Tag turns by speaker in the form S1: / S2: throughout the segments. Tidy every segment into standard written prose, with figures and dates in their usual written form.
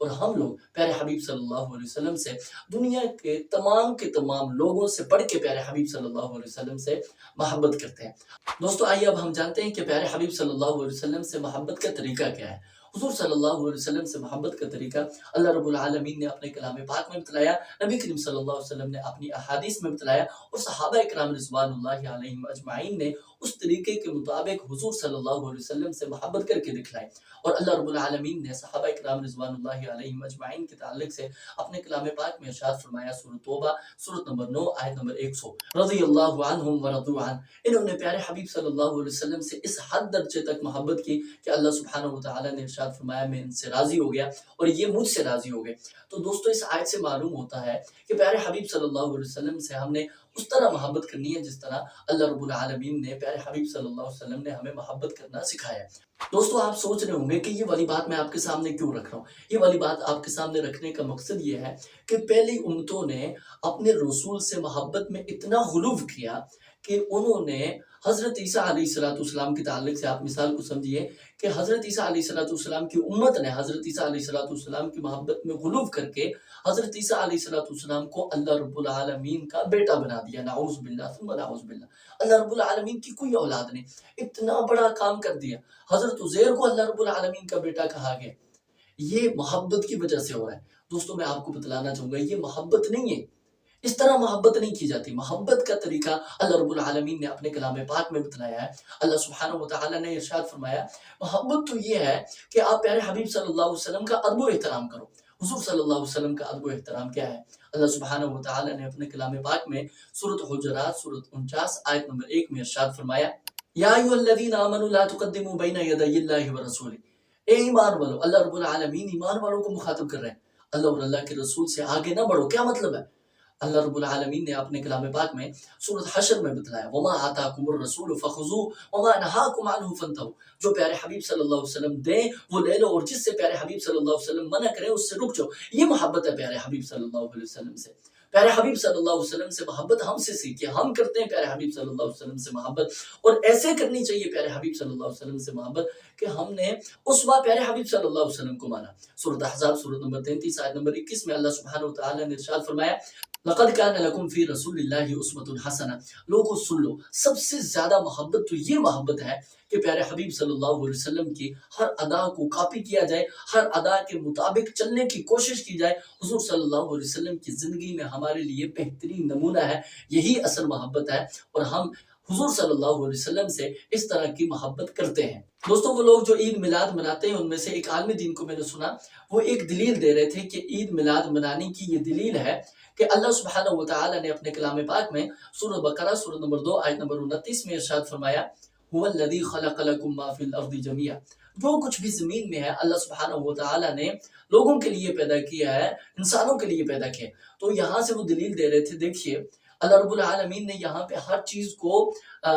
S1: اور ہم لوگ پیارے حبیب صلی اللہ علیہ وسلم سے دنیا کے تمام لوگوں سے بڑھ کے پیارے حبیب صلی اللہ علیہ وسلم سے محبت کرتے ہیں۔ دوستو آئیے اب ہم جانتے ہیں کہ پیارے حبیب صلی اللہ علیہ وسلم سے محبت کا طریقہ کیا ہے۔ حضور صلی اللہ علیہ وسلم سے محبت کا طریقہ اللہ رب العالمین نے اپنے کلام پاک میں بتلایا، نبی کریم صلی اللہ علیہ وسلم نے اپنی احادیث میں بتلایا، اور صحابہ کرام رضوان اللہ علیہم اجمعین نے اس طریقے کے مطابق حضور صلی اللہ علیہ وسلم سے محبت کر کے دکھلائی۔ اور اللہ رب العالمین نے صحابہ کرام رضوان اللہ علیہم اجمعین کے تعلق سے اپنے کلام پاک میں ارشاد فرمایا، سورۃ توبہ سورۃ نمبر 9 آیت نمبر 100، رضی اللہ عنہم ورضوا عنہ۔ انہوں نے پیارے حبیب صلی اللہ علیہ وسلم سے اس حد درجے تک محبت کی کہ اللہ سبحانہ وتعالی نے ارشاد فرمایا میں ان سے راضی ہو گیا اور یہ مجھ سے راضی ہو گئے۔ تو دوستو اس آیت سے معلوم ہوتا ہے کہ پیارے حبیب صلی اللہ علیہ وسلم سے ہم نے اس طرح محبت کرنی ہے جس طرح اللہ رب العالمین نے پیارے حبیب صلی اللہ علیہ وسلم نے ہمیں محبت کرنا سکھایا ہے۔ دوستو آپ سوچ رہے ہوں گے کہ یہ والی بات میں آپ کے سامنے کیوں رکھ رہا ہوں؟ یہ والی بات آپ کے سامنے رکھنے کا مقصد یہ ہے کہ پہلی امتوں نے اپنے رسول سے محبت میں اتنا غلو کیا کہ انہوں نے حضرت عیسیٰ علیہ السلام کے تعلق سے آپ مثال کو سمجھیے کہ حضرت عیسیٰ علیہ السلام کی امت نے حضرت عیسیٰ علیہ السلام کی محبت میں غلو کر کے حضرت عیسیٰ علیہ السلام کو اللہ رب العالمین کا بیٹا بنا دیا، نعوذ باللہ ثم نعوذ باللہ۔ اللہ رب العالمین کی کوئی اولاد نہیں، اتنا بڑا کام کر دیا۔ حضرت عزیر کو اللہ رب العالمین کا بیٹا کہا گیا، یہ محبت کی وجہ سے ہو رہا ہے۔ دوستو میں آپ کو بتلانا چاہوں گا یہ محبت نہیں ہے، اس طرح محبت نہیں کی جاتی۔ محبت کا طریقہ اللہ رب العالمین نے اپنے کلام پاک میں بتلایا ہے۔ اللہ سبحانہ وتعالی نے ارشاد فرمایا محبت تو یہ ہے کہ آپ پیارے حبیب صلی اللہ علیہ وسلم کا ادب و احترام کرو۔ حضور صلی اللہ علیہ وسلم کا ادب و احترام کیا ہے؟ اللہ سبحانہ وتعالی نے اپنے کلام پاک میں سورۃ حجرات سورۃ 49 آیت نمبر 1 میں ارشاد فرمایا یا ایھا الذین آمنوا لا تقدموا بین یدی اللہ ورسولہ۔ اے ایمان والو، اللہ رب العالمین ایمان والوں کو مخاطب کر رہے ہیں، اللہ اور اللہ کے رسول سے آگے نہ بڑھو۔ کیا مطلب ہے؟ اللہ رب العالمین نے اپنے کلام پاک میں سورۃ حشر میں بتلایا وما آتاکم الرسول فخذوہ وما نہاکم عنہ فانتہوا۔ جو پیارے حبیب صلی اللہ علیہ وسلم دیں وہ لے لو، اور جس سے پیارے حبیب صلی اللہ علیہ وسلم منع کریں اس سے رک جاؤ۔ یہ محبت ہے پیارے حبیب صلی اللہ علیہ وسلم سے۔ پیارے حبیب صلی اللہ علیہ وسلم سے محبت ہم سے سیکھیں، ہم کرتے ہیں پیارے حبیب صلی اللہ علیہ وسلم سے محبت، اور ایسے کرنی چاہیے پیارے حبیب صلی اللہ علیہ وسلم سے محبت کہ ہم نے اسوہ پیارے حبیب صلی اللہ علیہ وسلم کو مانا۔ سورۃ احزاب سورۃ نمبر 33 آیت نمبر 21 میں اللہ سبحانہ وتعالی نے ارشاد فرمایا لقد كان لكم في رسول اللہ اسوۃ حسنہ۔ لوگوں سن لو، سب سے زیادہ محبت تو یہ محبت ہے کہ پیارے حبیب صلی اللہ علیہ وسلم کی ہر ادا کو کاپی کیا جائے، ہر ادا کے مطابق چلنے کی کوشش کی جائے۔ حضور صلی اللہ علیہ وسلم کی زندگی میں ہمارے لیے بہترین نمونہ ہے، یہی اصل محبت ہے، اور ہم حضور صلی اللہ علیہ وسلم سے اس طرح کی محبت کرتے ہیں۔ دوستوں وہ لوگ جو عید میلاد مناتے ہیں ان میں سے ایک عالم دین کو میں نے سنا، وہ ایک دلیل دے رہے تھے کہ عید میلاد منانے کی یہ دلیل ہے کہ اللہ سبحانہ وتعالی نے اپنے کلام پاک میں سورۃ بقرہ سورۃ نمبر 2 آیت نمبر 29 میں ارشاد فرمایا هو الذی خلق لکم ما فی الارض جميعا۔ جو کچھ بھی زمین میں ہے اللہ سبحانہ وتعالی نے لوگوں کے لیے پیدا کیا ہے، انسانوں کے لیے پیدا کیا۔ تو یہاں سے وہ دلیل دے رہے تھے، دیکھیے اللہ رب العالمین نے یہاں پہ ہر چیز کو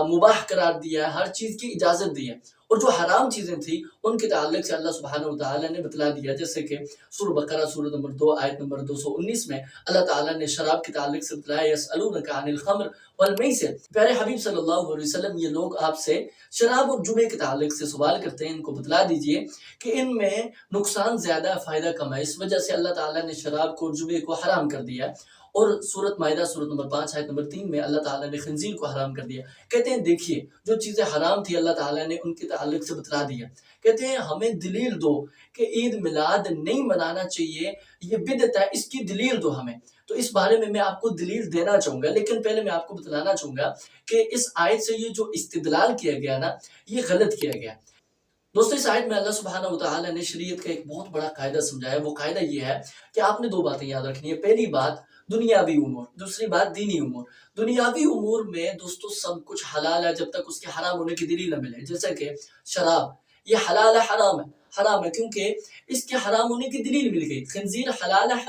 S1: مباح قرار دیا ہے، ہر چیز کی اجازت دی ہے، اور جو حرام چیزیں تھیں ان کے تعلق سے اللہ سبحانہ وتعالی نے بتلا دیا، جیسے کہ سورۃ بقرہ سورۃ نمبر 2 آیت نمبر 219 میں اللہ تعالیٰ نے شراب کے تعلق سے بتلایا یسألونک عن الخمر والمیسر۔ پیارے حبیب صلی اللہ علیہ وسلم یہ لوگ آپ سے شراب اور جمعے کے تعلق سے سوال کرتے ہیں، ان کو بتلا دیجئے کہ ان میں نقصان زیادہ فائدہ کم ہے، اس وجہ سے اللہ تعالیٰ نے شراب کو اور جمعے کو حرام کر دیا۔ اور سورۃ مائدہ سورۃ نمبر 5 آیت نمبر 3 میں اللہ تعالیٰ نے خنزیر کو حرام کر دیا۔ کہتے ہیں دیکھیے جو چیزیں حرام تھی اللہ تعالیٰ نے ان کے تعلق سے بتلا دیا۔ کہتے ہیں ہمیں دلیل دو کہ عید میلاد نہیں منانا چاہیے، یہ بدعت ہے، اس کی دلیل دو ہمیں۔ تو اس بارے میں آپ کو دلیل دینا چاہوں گا، لیکن پہلے میں آپ کو بتلانا چاہوں گا کہ اس آیت سے یہ جو استدلال کیا گیا نا یہ غلط کیا گیا۔ دوستو اس آیت میں اللہ سبحانہ وتعالی نے شریعت کا ایک بہت بڑا قاعدہ سمجھایا، وہ قاعدہ یہ ہے کہ آپ نے دو باتیں یاد رکھنی ہے۔ پہلی بات دنیاوی امور، دوسری بات دینی امور۔ دنیاوی امور میں دوستو سب کچھ حلال ہے جب تک اس کے حرام ہونے کی دلیل نہ ملے، جیسے کہ شراب یہ حلال ہے حرام ہے کیونکہ اس کے حرام ہونے کی دلیل مل گئی۔ خنزیر حلال ہے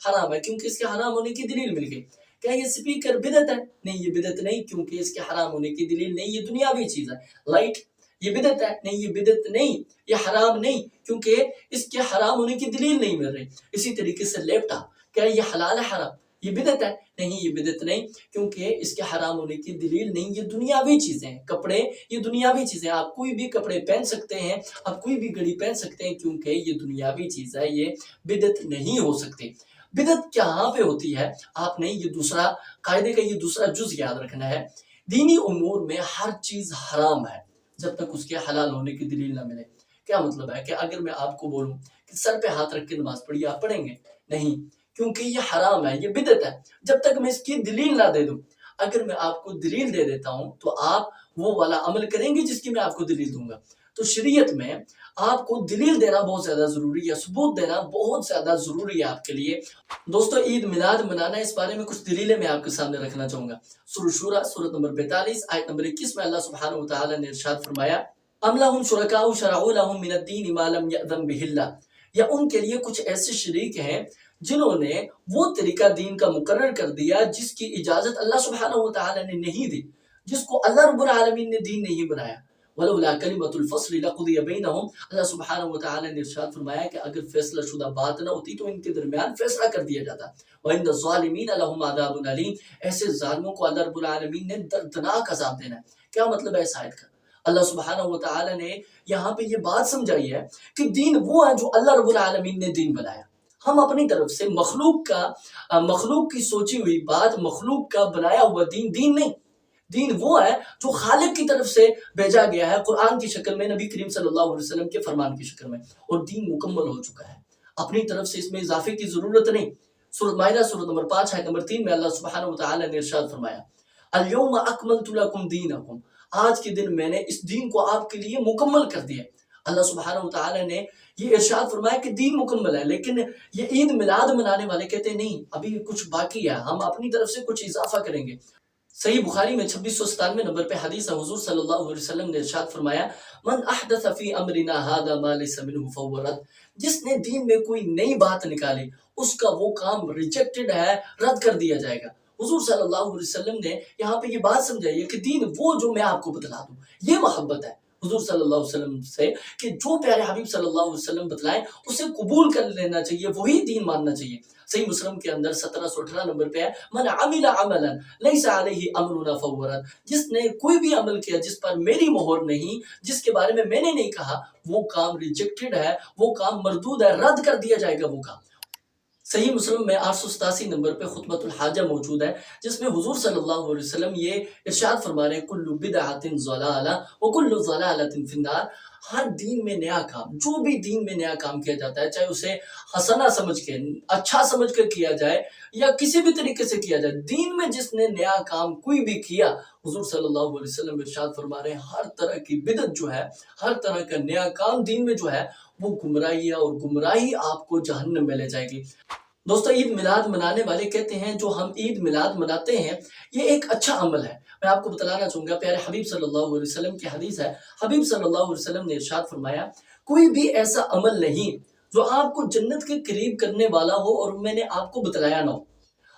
S1: حرام ہے کیونکہ اس کے حرام ہونے کی دلیل مل گئی۔ کیا یہ سپیکر بدعت ہے؟ نہیں یہ بدعت نہیں، کیونکہ اس کے حرام ہونے کی دلیل نہیں، یہ دنیاوی چیز ہے۔ لائٹ یہ بدعت ہے؟ نہیں یہ بدعت نہیں، یہ حرام نہیں، کیونکہ اس کے حرام ہونے کی دلیل نہیں مل رہی۔ اسی طریقے سے لیپ ٹاپ کیا یہ حلال ہے یہ بدعت ہے؟ نہیں، یہ بدعت نہیں، کیونکہ اس کے حرام ہونے کی دلیل نہیں، یہ دنیاوی چیزیں ہیں، کپڑے یہ دنیاوی چیزیں ہیں، آپ کوئی بھی کپڑے پہن سکتے ہیں، آپ کوئی بھی گھڑی پہن سکتے ہیں، کیونکہ یہ دنیاوی چیز ہے، یہ بدعت نہیں ہو سکتی۔ بدعت کہاں پہ ہوتی ہے؟ آپ نے یہ دوسرا قاعدے کا یہ دوسرا جز یاد رکھنا ہے، دینی امور میں ہر چیز حرام ہے جب تک اس کے حلال ہونے کی دلیل نہ ملے۔ کیا مطلب ہے کہ اگر میں آپ کو بولوں کہ سر پہ ہاتھ رکھ کے نماز پڑھیے، آپ پڑھیں گے؟ نہیں، کیونکہ یہ حرام ہے، یہ بدعت ہے، جب تک میں اس کی دلیل نہ دے دوں۔ اگر میں آپ کو دلیل دے دیتا ہوں تو آپ وہ والا عمل کریں گے جس کی میں آپ کو دلیل دوں گا۔ تو شریعت میں آپ کو دلیل دینا بہت زیادہ ضروری ہے، ثبوت دینا بہت زیادہ ضروری ہے آپ کے لیے۔ دوستو، عید میلاد منانا، اس بارے میں کچھ دلیلیں میں آپ کے سامنے رکھنا چاہوں گا۔ سورہ شورى سورت نمبر 42 آیت نمبر 21 میں اللہ سبحانہ وتعالی نے ارشاد فرمایا، ام لہم شرکاء شرعوا لہم من الدین ما لم یأذن بہ اللہ، یا ان کے لیے کچھ ایسے شریک ہیں جنہوں نے وہ طریقہ دین کا مقرر کر دیا جس کی اجازت اللہ سبحانہ وتعالی نے نہیں دی، جس کو اللہ رب العالمین نے دین نہیں بنایا۔ ولولا کلمۃ الفصل لقضی بینہم، اللہ سبحانہ وتعالی نے ارشاد فرمایا کہ اگر فیصلہ شدہ بات نہ ہوتی تو ان کے درمیان فیصلہ کر دیا جاتا۔ وَإِنَّ الظَّالِمِينَ لَهُمْ عَذَابٌ أَلِيمٌ، ایسے ظالموں کو اللہ رب العالمین نے دردناک عذاب دینا ہے۔ کیا مطلب ہے اس آیت کا؟ اللہ سبحانہ وتعالی نے یہاں پہ یہ بات سمجھائی ہے کہ دین وہ ہے جو اللہ رب العالمین نے دین بنایا۔ ہم اپنی طرف سے مخلوق کی سوچی ہوئی بات، مخلوق کا بنایا ہوا دین نہیں۔ دین وہ ہے جو خالق کی طرف سے بھیجا گیا ہے، قرآن کی شکل میں، نبی کریم صلی اللہ علیہ وسلم کے فرمان کی شکل میں، اور دین مکمل ہو چکا ہے۔ اپنی طرف سے اس میں اضافے کی ضرورت نہیں۔ سورۃ مائدہ سورت نمبر 5 آیت نمبر 3 میں اللہ سبحانہ وتعالی نے ارشاد فرمایا، الیوم اکملت لکم دینکم، آج کے دن میں نے اس دین کو آپ کے لیے مکمل کر دیا۔ اللہ سبحانہ وتعالی نے یہ ارشاد فرمایا کہ دین مکمل ہے، لیکن یہ عید میلاد منانے والے کہتے ہیں نہیں، ابھی کچھ باقی ہے، ہم اپنی طرف سے کچھ اضافہ کریں گے۔ صحیح بخاری میں 2697 نمبر پہ حدیث ہے، حضور صلی اللہ علیہ وسلم نے ارشاد فرمایا، من احدث فی امرنا ھذا ما لیس منہ فہو رد، جس نے دین میں کوئی نئی بات نکالی اس کا وہ کام ریجیکٹڈ ہے، رد کر دیا جائے گا۔ حضور صلی اللہ علیہ وسلم نے یہاں پہ یہ بات سمجھائی ہے کہ دین وہ جو میں آپ کو بتلا دوں، یہ محبت ہے حضور صلی اللہ علیہ وسلم سے، کہ جو پیارے حبیب صلی اللہ علیہ وسلم بتلائیں اسے قبول کر لینا چاہیے، وہی دین ماننا چاہیے۔ صحیح مسلم کے اندر 1718 نمبر پہ ہے، من عمل عملا لیس علیہ امرنا فہو رد، جس نے کوئی بھی عمل کیا جس پر میری مہر نہیں، جس کے بارے میں نے نہیں کہا، وہ کام ریجیکٹڈ ہے، وہ کام مردود ہے، رد کر دیا جائے گا وہ کام۔ صحیح مسلم میں 887 نمبر پہ خطبۃ الحاجہ موجود ہے، جس میں حضور صلی اللہ علیہ وسلم یہ ارشاد فرما رہے ہیں، کل بدعۃ ضلالہ وکل ضلالۃ فی النار، ہر دین میں نیا کام، جو بھی دین میں نیا کام کیا جاتا ہے، چاہے اسے حسنہ سمجھ کے، اچھا سمجھ کر کیا جائے یا کسی بھی طریقے سے کیا جائے، دین میں جس نے نیا کام کوئی بھی کیا، حضور صلی اللہ علیہ وسلم ارشاد فرما رہے ہیں ہر طرح کی بدعت جو ہے، ہر طرح کا نیا کام دین میں جو ہے وہ گمراہی ہے، اور گمراہی آپ کو جہنم میں لے جائے گی۔ دوستو، عید میلاد منانے والے کہتے ہیں جو ہم عید میلاد مناتے ہیں یہ ایک اچھا عمل ہے۔ میں آپ کو بتلانا چاہوں گا، پیارے حبیب صلی اللہ علیہ وسلم کی حدیث ہے، حبیب صلی اللہ علیہ وسلم نے ارشاد فرمایا، کوئی بھی ایسا عمل نہیں جو آپ کو جنت کے قریب کرنے والا ہو اور میں نے آپ کو بتلایا نہ ہو۔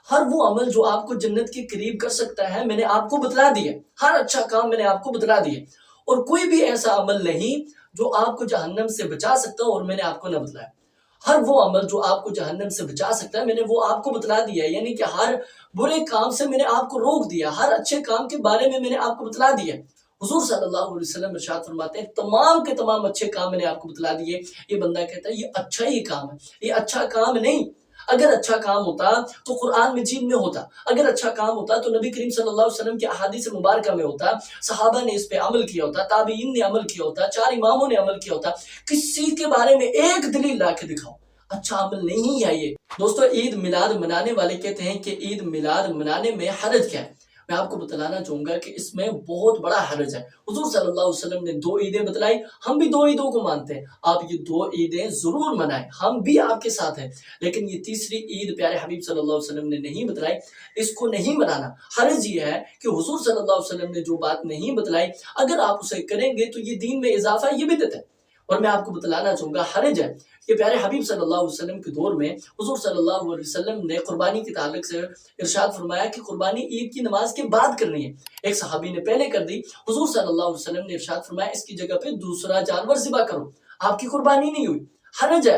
S1: ہر وہ عمل جو آپ کو جنت کے قریب کر سکتا ہے میں نے آپ کو بتلا دیا، ہر اچھا کام میں نے آپ کو بتلا دیا، اور کوئی بھی ایسا عمل نہیں جو آپ کو جہنم سے بچا سکتا ہو اور میں نے آپ کو نہ بتلایا۔ ہر وہ عمل جو آپ کو جہنم سے بچا سکتا ہے میں نے وہ آپ کو بتلا دیا، یعنی کہ ہر برے کام سے میں نے آپ کو روک دیا، ہر اچھے کام کے بارے میں نے آپ کو بتلا دیا۔ حضور صلی اللہ علیہ وسلم ارشاد فرماتے ہیں تمام کے تمام اچھے کام میں نے آپ کو بتلا دیے۔ یہ بندہ کہتا ہے یہ اچھا ہی کام ہے، یہ اچھا کام نہیں۔ اگر اچھا کام ہوتا تو قرآن مجید میں ہوتا، اگر اچھا کام ہوتا تو نبی کریم صلی اللہ علیہ وسلم کی احادیث مبارکہ میں ہوتا، صحابہ نے اس پہ عمل کیا ہوتا، تابعین نے عمل کیا ہوتا، 4 اماموں نے عمل کیا ہوتا۔ کسی کے بارے میں ایک دلیل لا کے دکھاؤ، اچھا عمل نہیں ہے یہ۔ دوستو، عید میلاد منانے والے کہتے ہیں کہ عید میلاد منانے میں حرج کیا ہے؟ میں آپ کو بتلانا چاہوں گا کہ اس میں بہت بڑا حرج ہے۔ حضور صلی اللہ علیہ وسلم نے 2 عیدیں بتلائی، ہم بھی 2 عیدوں کو مانتے ہیں، آپ یہ 2 عیدیں ضرور منائیں، ہم بھی آپ کے ساتھ ہیں، لیکن یہ تیسری عید پیارے حبیب صلی اللہ علیہ وسلم نے نہیں بتلائی، اس کو نہیں منانا۔ حرج یہ ہے کہ حضور صلی اللہ علیہ وسلم نے جو بات نہیں بتلائی اگر آپ اسے کریں گے تو یہ دین میں اضافہ ہے، یہ بدعت ہے۔ اور میں آپ کو بتلانا چاہوں گا حرج ہے کہ پیارے حبیب صلی اللہ علیہ وسلم کے دور میں حضور صلی اللہ علیہ وسلم نے قربانی کے تعلق سے ارشاد فرمایا کہ قربانی عید کی نماز کے بعد کرنی ہے۔ ایک صحابی نے پہلے کر دی، حضور صلی اللہ علیہ وسلم نے ارشاد فرمایا اس کی جگہ پہ دوسرا جانور ذبح کرو، آپ کی قربانی نہیں ہوئی، حرج ہے۔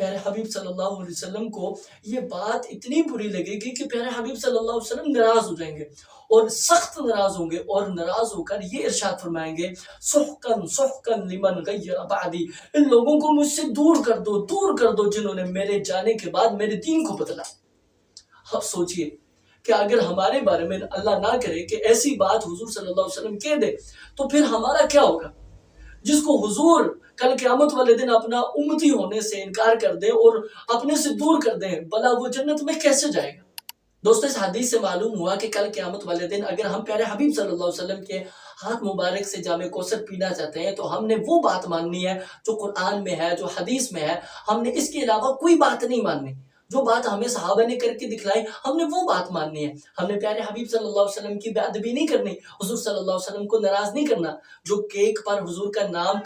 S1: پیارے حبیب صلی اللہ علیہ وسلم کو یہ بات اتنی بری لگے گی کہ پیارے حبیب صلی اللہ علیہ وسلم ناراض ہو جائیں گے اور سخت ناراض ہوں گے، اور ناراض ہو کر یہ ارشاد فرمائیں گے سحقن سحقن لمن غیر بعدی، ان لوگوں کو مجھ سے دور کر دو جنہوں نے میرے جانے کے بعد میرے دین کو بدلا۔ اب سوچئے کہ اگر ہمارے بارے میں اللہ نہ کرے کہ ایسی بات حضور صلی اللہ علیہ وسلم کہہ دے تو پھر ہمارا کیا ہوگا؟ جس کو حضور کل قیامت والے دن اپنا امتی ہونے سے انکار کر دے اور اپنے سے دور کر دیں، بھلا وہ جنت میں کیسے جائے گا؟ دوستو اس حدیث سے معلوم ہوا کہ کل قیامت والے دن اگر ہم پیارے حبیب صلی اللہ علیہ وسلم کے ہاتھ مبارک سے جام کوثر پینا چاہتے ہیں تو ہم نے وہ بات ماننی ہے جو قرآن میں ہے، جو حدیث میں ہے، ہم نے اس کے علاوہ کوئی بات نہیں ماننی۔ جو بات ہمیں صحابہ نے کر کے دکھلائی ہم نے وہ بات ماننی ہے۔ ہم نے پیارے حبیب صلی اللہ علیہ وسلم کی بے ادبی نہیں کرنی، حضور صلی اللہ علیہ وسلم کو ناراض نہیں کرنا۔ جو کیک پر حضور کا نام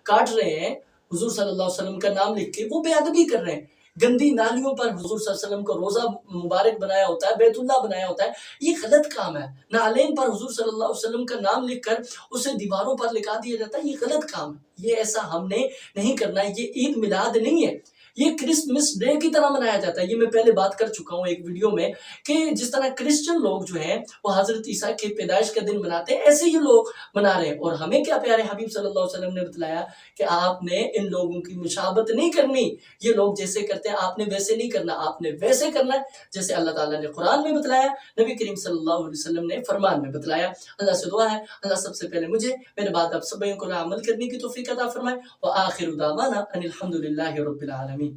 S1: کاٹ رہے ہیں، حضور صلی اللہ علیہ وسلم کا نام لکھ کے، وہ بے ادبی کر رہے ہیں۔ گندی نالیوں پر حضور صلی اللہ علیہ وسلم کو روزہ مبارک بنایا ہوتا ہے، بیت اللہ بنایا ہوتا ہے، یہ غلط کام ہے۔ نالین پر حضور صلی اللہ علیہ وسلم کا نام لکھ کر اسے دیواروں پر لکھا دیا جاتا ہے، یہ غلط کام ہے۔ یہ ایسا ہم نے نہیں کرنا ہے، یہ عید میلاد نہیں ہے، یہ کرسمس ڈے کی طرح منایا جاتا ہے۔ یہ میں پہلے بات کر چکا ہوں ایک ویڈیو میں کہ جس طرح کرسچن لوگ جو ہیں وہ حضرت عیسیٰ کی پیدائش کا دن مناتے ہیں، ایسے یہ لوگ منا رہے ہیں۔ اور ہمیں کیا پیارے حبیب صلی اللہ علیہ وسلم نے بتلایا کہ آپ نے ان لوگوں کی مشابہت نہیں کرنی، یہ لوگ جیسے کرتے ہیں آپ نے ویسے نہیں کرنا، آپ نے ویسے کرنا ہے جیسے اللہ تعالیٰ نے قرآن میں بتلایا، نبی کریم صلی اللہ علیہ وسلم نے فرمان میں بتلایا۔ اللہ سے دعا ہے اللہ سب سے پہلے مجھے، میرے بعد آپ سب کو عمل کرنے کی توفیق عطا فرمائے۔ وآخر دعوانا ان الحمد للہ رب العالمین۔